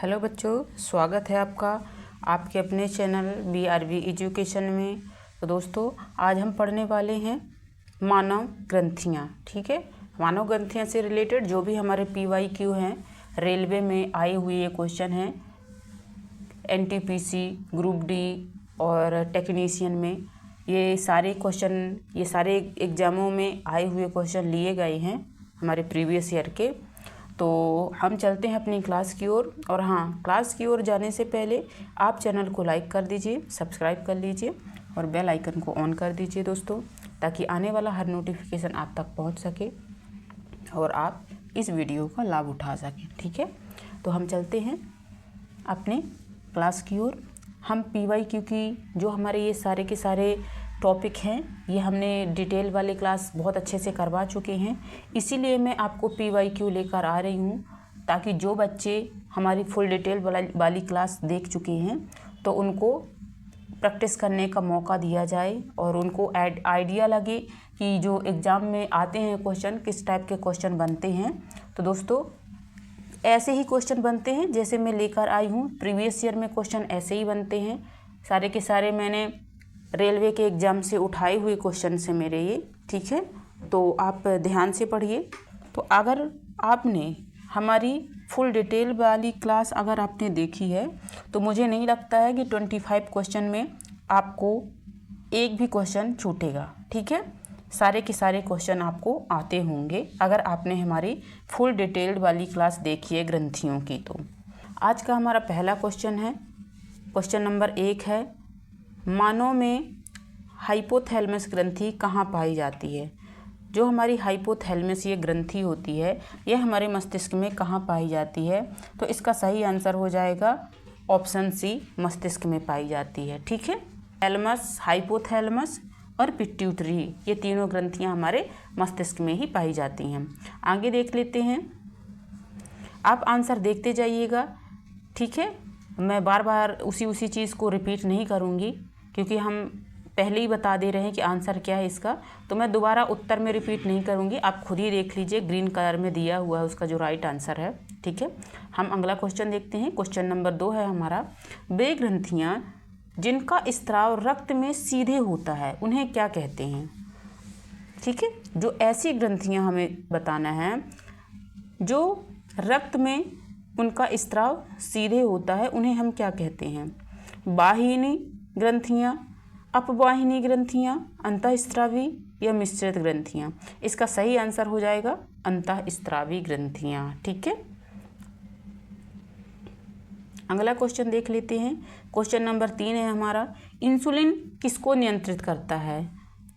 Hello बच्चों, स्वागत है आपका आपके अपने चैनल BRB एजुकेशन में। तो दोस्तों, आज हम पढ़ने वाले हैं मानव ग्रंथियाँ। ठीक है, मानव ग्रंथियाँ से रिलेटेड जो भी हमारे PYQ हैं, रेलवे में आए हुए ये क्वेश्चन हैं, NTPC ग्रुप D और टेक्नीशियन में ये सारे एग्ज़ामों में आए हुए क्वेश्चन लिए गए हैं हमारे प्रीवियस ईयर के। तो हम चलते हैं अपनी क्लास की ओर। और हाँ, क्लास की ओर जाने से पहले आप चैनल को लाइक कर दीजिए, सब्सक्राइब कर लीजिए और बेल आइकन को ऑन कर दीजिए दोस्तों, ताकि आने वाला हर नोटिफिकेशन आप तक पहुंच सके और आप इस वीडियो का लाभ उठा सकें। ठीक है, तो हम चलते हैं अपने क्लास की ओर। हम PYQ की जो हमारे ये सारे के सारे टॉपिक हैं, ये हमने डिटेल वाले क्लास बहुत अच्छे से करवा चुके हैं। इसीलिए मैं आपको PYQ लेकर आ रही हूँ, ताकि जो बच्चे हमारी फुल डिटेल वाली क्लास देख चुके हैं तो उनको प्रैक्टिस करने का मौका दिया जाए और उनको आइडिया लगे कि जो एग्ज़ाम में आते हैं क्वेश्चन, किस टाइप के क्वेश्चन बनते हैं। तो दोस्तों, ऐसे ही क्वेश्चन बनते हैं जैसे मैं लेकर आई हूँ। प्रीवियस ईयर में क्वेश्चन ऐसे ही बनते हैं, सारे के सारे मैंने रेलवे के एग्ज़ाम से उठाए हुए क्वेश्चन से मेरे ये। ठीक है, तो आप ध्यान से पढ़िए। तो अगर आपने हमारी फुल डिटेल वाली क्लास अगर आपने देखी है तो मुझे नहीं लगता है कि 25 क्वेश्चन में आपको एक भी क्वेश्चन छूटेगा। ठीक है, सारे के सारे क्वेश्चन आपको आते होंगे अगर आपने हमारी फुल डिटेल्ड वाली क्लास देखी है ग्रंथियों की। तो आज का हमारा पहला क्वेश्चन है, क्वेश्चन नंबर 1 है, मानव में हाइपोथैलेमस ग्रंथि कहाँ पाई जाती है। जो हमारी हाइपोथैलेमस ये ग्रंथि होती है, ये हमारे मस्तिष्क में कहाँ पाई जाती है। तो इसका सही आंसर हो जाएगा ऑप्शन सी, मस्तिष्क में पाई जाती है। ठीक है, थैलेमस, हाइपोथैलेमस और पिट्यूटरी, ये तीनों ग्रंथियाँ हमारे मस्तिष्क में ही पाई जाती हैं। आगे देख लेते हैं, आप आंसर देखते जाइएगा। ठीक है, मैं बार बार उसी चीज़ को रिपीट नहीं करूँगी, क्योंकि हम पहले ही बता दे रहे हैं कि आंसर क्या है इसका। तो मैं दोबारा उत्तर में रिपीट नहीं करूँगी, आप खुद ही देख लीजिए, ग्रीन कलर में दिया हुआ है उसका जो राइट आंसर है। ठीक है, हम अगला क्वेश्चन देखते हैं। क्वेश्चन नंबर 2 है हमारा, वे ग्रंथियाँ जिनका स्त्राव रक्त में सीधे होता है उन्हें क्या कहते हैं। ठीक है, जो ऐसी ग्रंथियाँ हमें बताना है जो रक्त में उनका स्त्राव सीधे होता है, उन्हें हम क्या कहते हैं। वाहिनी ग्रंथियाँ, अपवाहिनी ग्रंथियाँ, अंतःस्रावी या मिश्रित ग्रंथियाँ। इसका सही आंसर हो जाएगा अंतःस्रावी ग्रंथियाँ। ठीक है, अगला क्वेश्चन देख लेते हैं। क्वेश्चन नंबर 3 है हमारा, इंसुलिन किसको नियंत्रित करता है।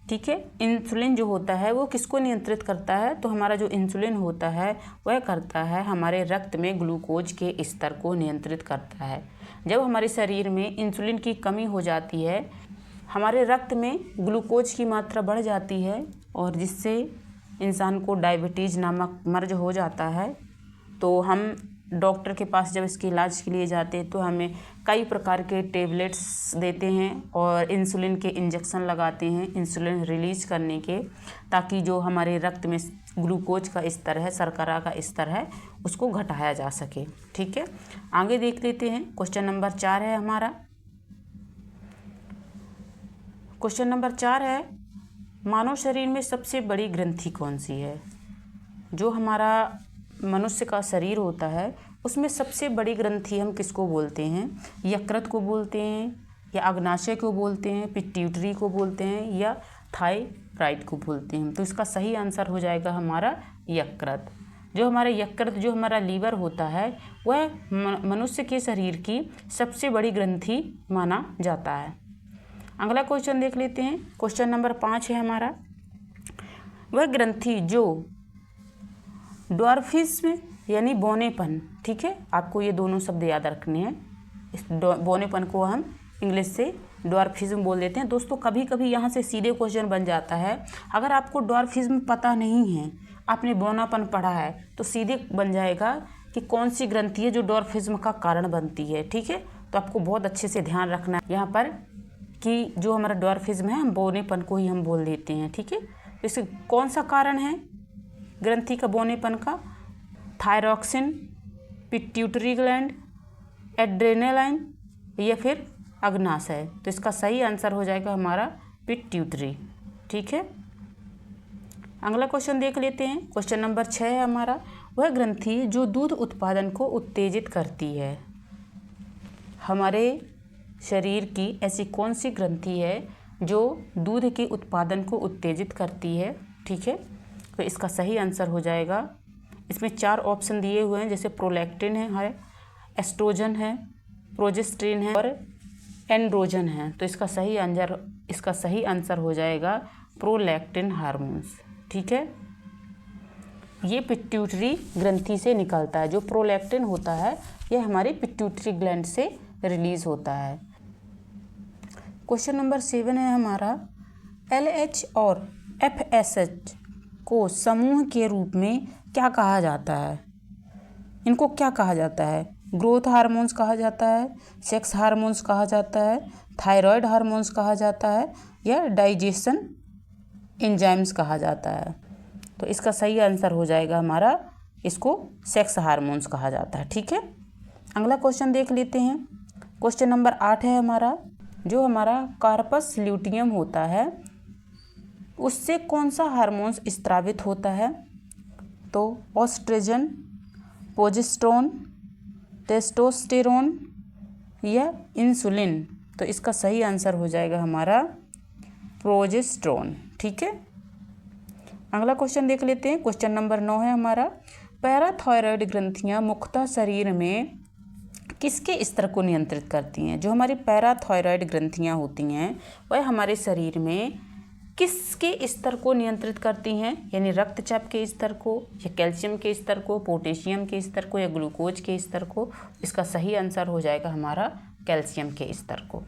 ठीक है, इंसुलिन जो होता है वो किसको नियंत्रित करता है। तो हमारा जो इंसुलिन होता है वह करता है हमारे रक्त में ग्लूकोज के स्तर को नियंत्रित करता है। जब हमारे शरीर में इंसुलिन की कमी हो जाती है, हमारे रक्त में ग्लूकोज की मात्रा बढ़ जाती है और जिससे इंसान को डायबिटीज़ नामक मर्ज हो जाता है। तो हम डॉक्टर के पास जब इसके इलाज के लिए जाते हैं तो हमें कई प्रकार के टेबलेट्स देते हैं और इंसुलिन के इंजेक्शन लगाते हैं इंसुलिन रिलीज करने के, ताकि जो हमारे रक्त में ग्लूकोज का स्तर है, शर्करा का स्तर है, उसको घटाया जा सके। ठीक है, आगे देख लेते हैं। क्वेश्चन नंबर 4 है हमारा, क्वेश्चन नंबर 4 है, मानव शरीर में सबसे बड़ी ग्रंथि कौन सी है। जो हमारा मनुष्य का शरीर होता है उसमें सबसे बड़ी ग्रंथि हम किसको बोलते हैं। यकृत को बोलते हैं या अग्नाशय को बोलते हैं, पिट्यूटरी को बोलते हैं या थायराइड को बोलते हैं। तो इसका सही आंसर हो जाएगा हमारा यकृत। जो हमारा यकृत, जो हमारा लीवर होता है, वह मनुष्य के शरीर की सबसे बड़ी ग्रंथि माना जाता है। अगला क्वेश्चन देख लेते हैं। क्वेश्चन नंबर 5 है हमारा, वह ग्रंथि जो ड्वार्फिज्म यानी बौनेपन, ठीक है, आपको ये दोनों शब्द याद रखने हैं। इस बौनेपन को हम इंग्लिश से ड्वार्फिज्म बोल देते हैं। दोस्तों, कभी कभी यहाँ से सीधे क्वेश्चन बन जाता है, अगर आपको ड्वार्फिज्म पता नहीं है, आपने बौनापन पढ़ा है, तो सीधे बन जाएगा कि कौन सी ग्रंथि है जो ड्वार्फिज्म का कारण बनती है। ठीक है, तो आपको बहुत अच्छे से ध्यान रखना है यहाँ पर कि जो हमारा ड्वार्फिज्म है, हम बौनेपन को ही हम बोल देते हैं। ठीक है, तो इससे कौन सा कारण है ग्रंथि का बौनेपन का। थायरॉक्सिन, पिट्यूटरी ग्लैंड, एड्रेनालाइन या फिर अग्नाशय। तो इसका सही आंसर हो जाएगा हमारा पिट्यूटरी। ठीक है, अगला क्वेश्चन देख लेते हैं। क्वेश्चन नंबर 6 है हमारा, वह ग्रंथि जो दूध उत्पादन को उत्तेजित करती है। हमारे शरीर की ऐसी कौन सी ग्रंथि है जो दूध के उत्पादन को उत्तेजित करती है। ठीक है, तो इसका सही आंसर हो जाएगा, इसमें 4 ऑप्शन दिए हुए हैं, जैसे प्रोलैक्टिन है, एस्ट्रोजन है, प्रोजेस्टेरिन है और एंड्रोजन है। तो इसका सही आंसर हो जाएगा प्रोलैक्टिन हार्मोन्स। ठीक है, ये पिट्यूटरी ग्रंथि से निकलता है। जो प्रोलैक्टिन होता है यह हमारी पिट्यूटरी ग्लैंड से रिलीज होता है। क्वेश्चन नंबर 7 है हमारा, LH और FSH को समूह के रूप में क्या कहा जाता है। इनको क्या कहा जाता है? ग्रोथ हार्मोन्स कहा जाता है, सेक्स हार्मोन्स कहा जाता है, थायराइड हार्मोन्स कहा जाता है या डाइजेशन एंजाइम्स कहा जाता है। तो इसका सही आंसर हो जाएगा हमारा, इसको सेक्स हार्मोन्स कहा जाता है। ठीक है, अगला क्वेश्चन देख लेते हैं। क्वेश्चन नंबर 8 है हमारा, जो हमारा कार्पस ल्यूटियम होता है उससे कौन सा हार्मोन्स स्रावित होता है। तो ऑस्ट्रोजन, प्रोजेस्टेरोन, टेस्टोस्टेरोन या इंसुलिन। तो इसका सही आंसर हो जाएगा हमारा प्रोजेस्टेरोन। ठीक है, अगला क्वेश्चन देख लेते हैं। क्वेश्चन नंबर 9 है हमारा, पैराथायरॉयड ग्रंथियां मुख्यतः शरीर में किसके स्तर को नियंत्रित करती हैं। जो हमारी पैराथायरॉयड ग्रंथियां होती हैं वह हमारे शरीर में किसके स्तर को नियंत्रित करती हैं, यानी रक्तचाप के स्तर को या कैल्शियम के स्तर को, पोटेशियम के स्तर को या ग्लूकोज के स्तर को। इसका सही आंसर हो जाएगा हमारा कैल्शियम के स्तर को।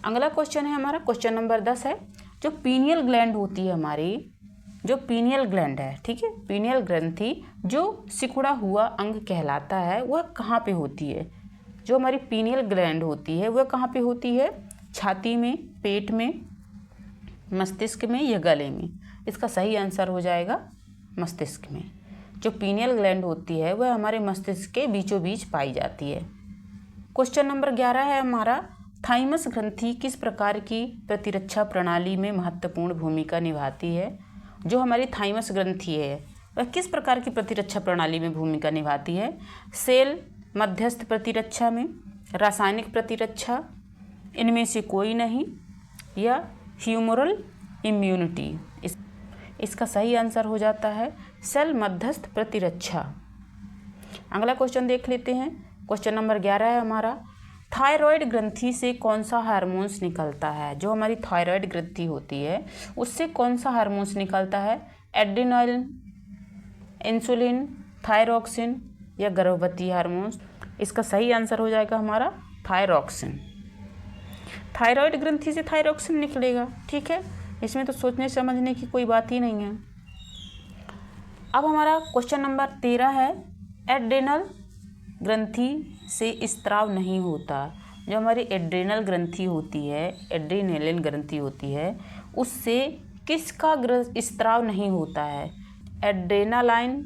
अगला क्वेश्चन है हमारा, क्वेश्चन नंबर 10 है, जो पीनियल ग्लैंड होती है हमारी, जो पीनियल ग्लैंड है, ठीक है, पीनियल ग्रंथि जो सिकुड़ा हुआ अंग कहलाता है वह कहाँ पे होती है। जो हमारी पीनियल ग्लैंड होती है वह कहाँ पे होती है? छाती में, पेट में, मस्तिष्क में या गले में। इसका सही आंसर हो जाएगा मस्तिष्क में। जो पीनियल ग्लैंड होती है वह हमारे मस्तिष्क के बीचों बीच पाई जाती है। क्वेश्चन नंबर 11 है हमारा, थाइमस ग्रंथि किस प्रकार की प्रतिरक्षा प्रणाली में महत्वपूर्ण भूमिका निभाती है। जो हमारी थाइमस ग्रंथि है वह किस प्रकार की प्रतिरक्षा प्रणाली में भूमिका निभाती है? सेल मध्यस्थ प्रतिरक्षा में, रासायनिक प्रतिरक्षा, इनमें से कोई नहीं या ह्यूमरल इम्यूनिटी। इसका सही आंसर हो जाता है सेल मध्यस्थ प्रतिरक्षा। अगला क्वेश्चन देख लेते हैं। क्वेश्चन नंबर 11 है हमारा, थायराइड ग्रंथि से कौन सा हार्मोन्स निकलता है। जो हमारी थायराइड ग्रंथि होती है उससे कौन सा हार्मोन्स निकलता है? एड्रेनालिन, इंसुलिन, थायरॉक्सिन या गर्भवती हार्मोन्स। इसका सही आंसर हो जाएगा हमारा थायरॉक्सिन। थायराइड ग्रंथि से थायरॉक्सिन निकलेगा। ठीक है, इसमें तो सोचने समझने की कोई बात ही नहीं है। अब हमारा क्वेश्चन नंबर 13 है, एड्रेनल ग्रंथि से स्त्राव नहीं होता। जो हमारी एड्रेनल ग्रंथि होती है, एड्रेनालिन ग्रंथि होती है, उससे किसका स्त्राव नहीं होता है? एड्रेनालाइन,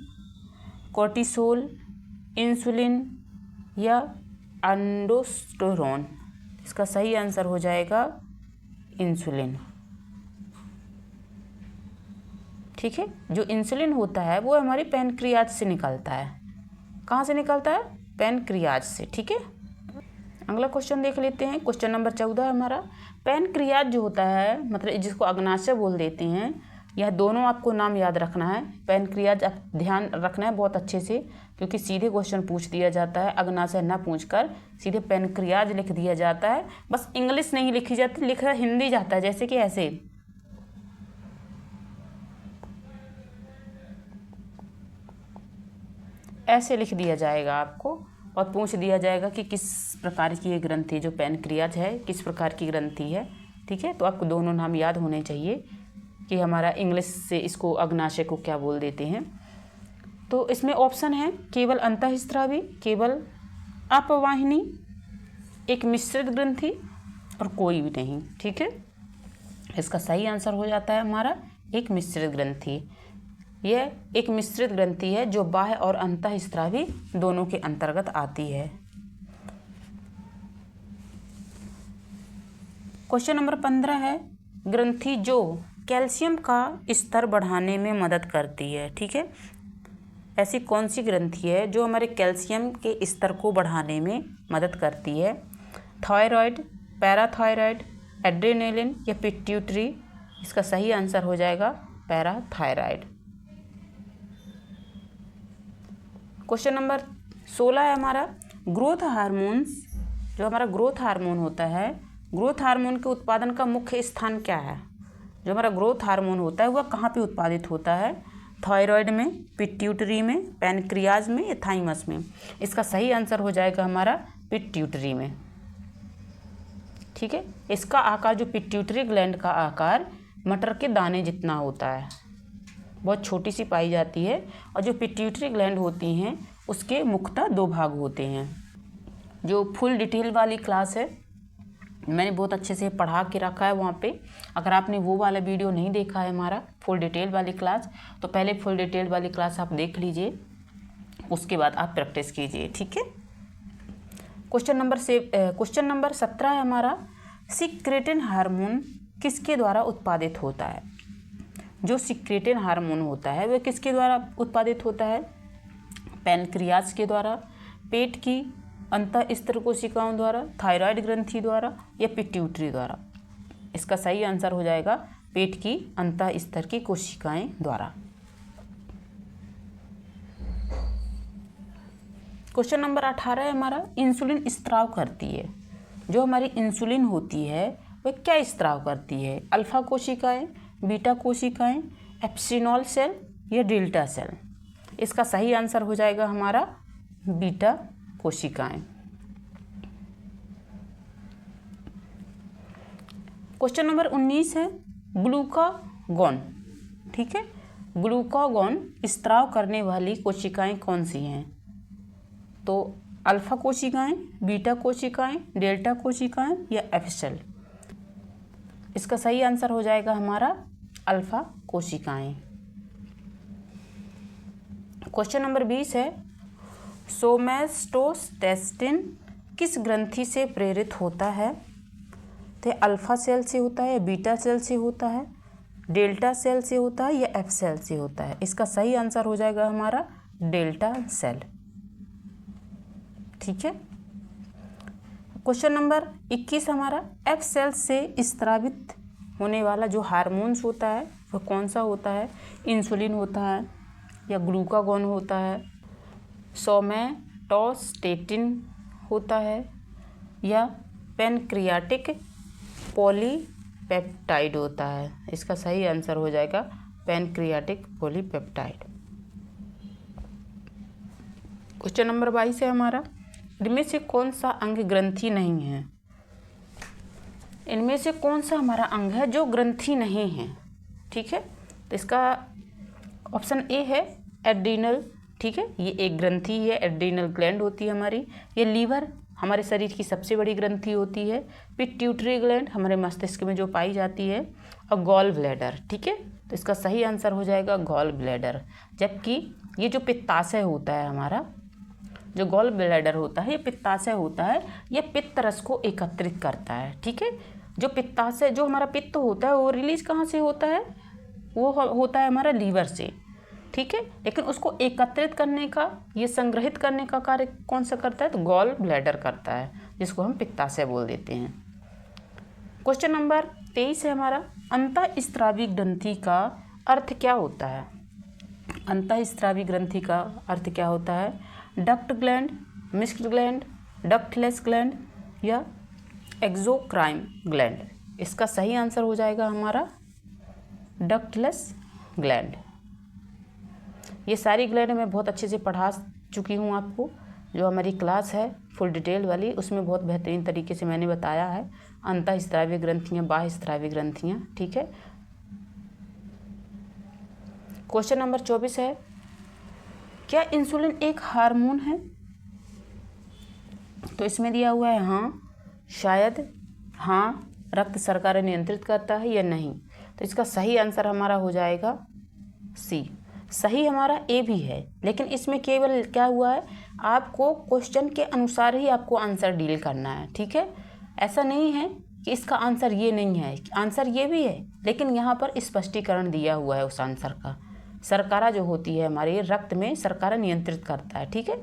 कोर्टिसोल, इंसुलिन या एंडोस्टेरोन। इसका सही आंसर हो जाएगा इंसुलिन। ठीक है, जो इंसुलिन होता है वो हमारे पैनक्रियाज से निकलता है। कहाँ से निकलता है? पैनक्रियाज से। ठीक है, अगला क्वेश्चन देख लेते हैं। क्वेश्चन नंबर 14 है हमारा, पैनक्रियाज जो होता है, मतलब जिसको अग्नाशय बोल देते हैं, यह दोनों आपको नाम याद रखना है। पैनक्रियाज आप ध्यान रखना है बहुत अच्छे से, क्योंकि सीधे क्वेश्चन पूछ दिया जाता है, अग्नाशय ना पूछकर सीधे पैनक्रियाज लिख दिया जाता है। बस इंग्लिश नहीं लिखी जाती, लिखा हिंदी जाता है, जैसे कि ऐसे लिख दिया जाएगा आपको और पूछ दिया जाएगा कि किस प्रकार की ये ग्रंथि, जो पैनक्रियाज है, किस प्रकार की ग्रंथि है। ठीक है, तो आपको दोनों नाम याद होने चाहिए कि हमारा इंग्लिश से इसको अग्नाशय को क्या बोल देते हैं। तो इसमें ऑप्शन है केवल अंतःस्रावी, केवल अपवाहिनी, एक मिश्रित ग्रंथि और कोई भी नहीं। ठीक है, इसका सही आंसर हो जाता है हमारा एक मिश्रित ग्रंथि। यह एक मिश्रित ग्रंथि है जो बाह्य और अंतःस्रावी दोनों के अंतर्गत आती है। क्वेश्चन नंबर 15 है, ग्रंथि जो कैल्शियम का स्तर बढ़ाने में मदद करती है। ठीक है, ऐसी कौन सी ग्रंथि है जो हमारे कैल्शियम के स्तर को बढ़ाने में मदद करती है? थायराइड, पैराथायराइड, एड्रेनालिन या पिट्यूटरी? इसका सही आंसर हो जाएगा पैराथायराइड। क्वेश्चन नंबर 16 है हमारा, ग्रोथ हार्मोन्स, जो हमारा ग्रोथ हार्मोन होता है, ग्रोथ हार्मोन के उत्पादन का मुख्य स्थान क्या है? जो हमारा ग्रोथ हार्मोन होता है वह कहाँ पे उत्पादित होता है? थायराइड में, पिट्यूटरी में, पैनक्रियाज में या थाइमस में? इसका सही आंसर हो जाएगा हमारा पिट्यूटरी में। ठीक है, इसका आकार, जो पिट्यूटरी ग्लैंड का आकार मटर के दाने जितना होता है, बहुत छोटी सी पाई जाती है। और जो पिट्यूटरी ग्लैंड होती हैं उसके मुख्यतः 2 भाग होते हैं। जो फुल डिटेल वाली क्लास है मैंने बहुत अच्छे से पढ़ा के रखा है वहाँ पे। अगर आपने वो वाला वीडियो नहीं देखा है हमारा फुल डिटेल वाली क्लास, तो पहले फुल डिटेल वाली क्लास आप देख लीजिए, उसके बाद आप प्रैक्टिस कीजिए। ठीक है, क्वेश्चन नंबर 17 है हमारा, सिक्रेटिन हार्मोन किसके द्वारा उत्पादित होता है? जो सिक्रेटिन हार्मोन होता है वह किसके द्वारा उत्पादित होता है? पैनक्रियाज के द्वारा, पेट की अंतःस्त्र कोशिकाओं द्वारा, थायराइड ग्रंथि द्वारा या पिट्यूटरी द्वारा? इसका सही आंसर हो जाएगा पेट की अंतःस्त्र की कोशिकाएं द्वारा। क्वेश्चन नंबर 18 है हमारा, इंसुलिन स्त्राव करती है। जो हमारी इंसुलिन होती है वह क्या स्त्राव करती है? अल्फा कोशिकाएं, बीटा कोशिकाएं, एप्सिनॉल सेल या डेल्टा सेल? इसका सही आंसर हो जाएगा हमारा बीटा कोशिकाएं। क्वेश्चन नंबर 19 है, ग्लूकागॉन। ठीक है, ग्लूकागॉन स्त्राव करने वाली कोशिकाएं कौन सी हैं? तो अल्फा कोशिकाएं, बीटा कोशिकाएं, डेल्टा कोशिकाएं या एफ सेल? इसका सही आंसर हो जाएगा हमारा अल्फा कोशिकाएं। क्वेश्चन नंबर 20 है, सोमैटोस्टेटिन किस ग्रंथि से प्रेरित होता है? तो अल्फा सेल से होता है, बीटा सेल से होता है, डेल्टा सेल से होता है या एफ सेल से होता है? इसका सही आंसर हो जाएगा हमारा डेल्टा सेल। ठीक है, क्वेश्चन नंबर 21 हमारा, एफ सेल से स्रावित होने वाला जो हार्मोन्स होता है वह कौन सा होता है? इंसुलिन होता है या ग्लूकागॉन होता है, सोमैटोस्टेटिन होता है या पैनक्रियाटिक पॉलीपेप्टाइड होता है? इसका सही आंसर हो जाएगा पैनक्रियाटिक पॉलीपेप्टाइड। क्वेश्चन नंबर 22 है हमारा, इनमें से कौन सा अंग ग्रंथि नहीं है? इनमें से कौन सा हमारा अंग है जो ग्रंथि नहीं है? ठीक है, तो इसका ऑप्शन ए है एड्रीनल। ठीक है, ये एक ग्रंथि है, एड्रीनल ग्लैंड होती है हमारी। ये लीवर हमारे शरीर की सबसे बड़ी ग्रंथि होती है। पिट्यूटरी ग्लैंड हमारे मस्तिष्क में जो पाई जाती है, और गॉल ब्लैडर। ठीक है, तो इसका सही आंसर हो जाएगा गॉल ब्लैडर। जबकि ये जो पित्ताशय होता है हमारा, जो गॉल ब्लैडर होता है, ये पित्ताशय होता है, ये पित्त रस को एकत्रित करता है। ठीक है, जो पित्ताशय, जो हमारा पित्त होता है वो रिलीज कहाँ से होता है? वो होता है हमारा लीवर से। ठीक है, लेकिन उसको एकत्रित करने का, ये संग्रहित करने का कार्य कौन सा करता है? तो गॉल ब्लैडर करता है, जिसको हम पित्ताशय बोल देते हैं। क्वेश्चन नंबर 23 है हमारा, अंतःस्रावी ग्रंथि का अर्थ क्या होता है? अंतःस्रावी ग्रंथि का अर्थ क्या होता है? Duct gland, mixed gland, ductless gland या एक्सोक्राइन ग्लैंड? इसका सही आंसर हो जाएगा हमारा डक्टलेस ग्लैंड। ये सारी ग्लैंड मैं बहुत अच्छे से पढ़ा चुकी हूँ आपको। जो हमारी क्लास है फुल डिटेल वाली, उसमें बहुत बेहतरीन तरीके से मैंने बताया है अंतःस्रावी ग्रंथियाँ, बाह्य स्रावी ग्रंथियाँ। ठीक है, क्वेश्चन नंबर 24 है, क्या इंसुलिन एक हार्मोन है? तो इसमें दिया हुआ है हाँ, शायद, हाँ, रक्त शर्करा नियंत्रित करता है या नहीं? तो इसका सही आंसर हमारा हो जाएगा सी। सही हमारा ए भी है, लेकिन इसमें केवल क्या हुआ है, आपको क्वेश्चन के अनुसार ही आपको आंसर डील करना है, ठीक है। ऐसा नहीं है कि इसका आंसर ये नहीं है, आंसर ये भी है, लेकिन यहाँ पर स्पष्टीकरण दिया हुआ है उस आंसर का। शर्करा जो होती है हमारे रक्त में, शर्करा नियंत्रित करता है, ठीक है।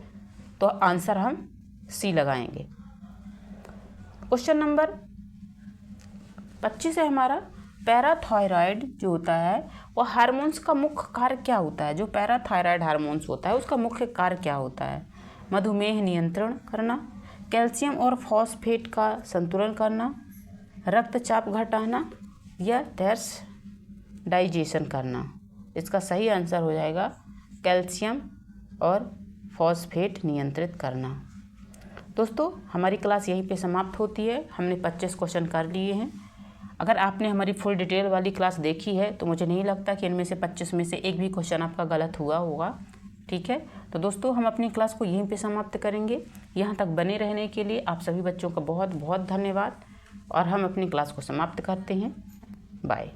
तो आंसर हम सी लगाएंगे। क्वेश्चन नंबर 25 है हमारा, पैराथायराइड जो होता है वो हार्मोन्स का मुख्य कार्य क्या होता है। जो पैराथायराइड हार्मोन्स होता है उसका मुख्य कार्य क्या होता है। मधुमेह नियंत्रण करना, कैल्शियम और फॉस्फेट का संतुलन करना, रक्तचाप घटाना, या थैर्स डाइजेशन करना। इसका सही आंसर हो जाएगा कैल्शियम और फॉस्फेट नियंत्रित करना। दोस्तों हमारी क्लास यहीं पे समाप्त होती है। हमने 25 क्वेश्चन कर लिए हैं। अगर आपने हमारी फुल डिटेल वाली क्लास देखी है तो मुझे नहीं लगता कि इनमें से 25 में से एक भी क्वेश्चन आपका गलत हुआ होगा, ठीक है। तो दोस्तों हम अपनी क्लास को यहीं पे समाप्त करेंगे। यहाँ तक बने रहने के लिए आप सभी बच्चों का बहुत बहुत धन्यवाद, और हम अपनी क्लास को समाप्त करते हैं। बाय।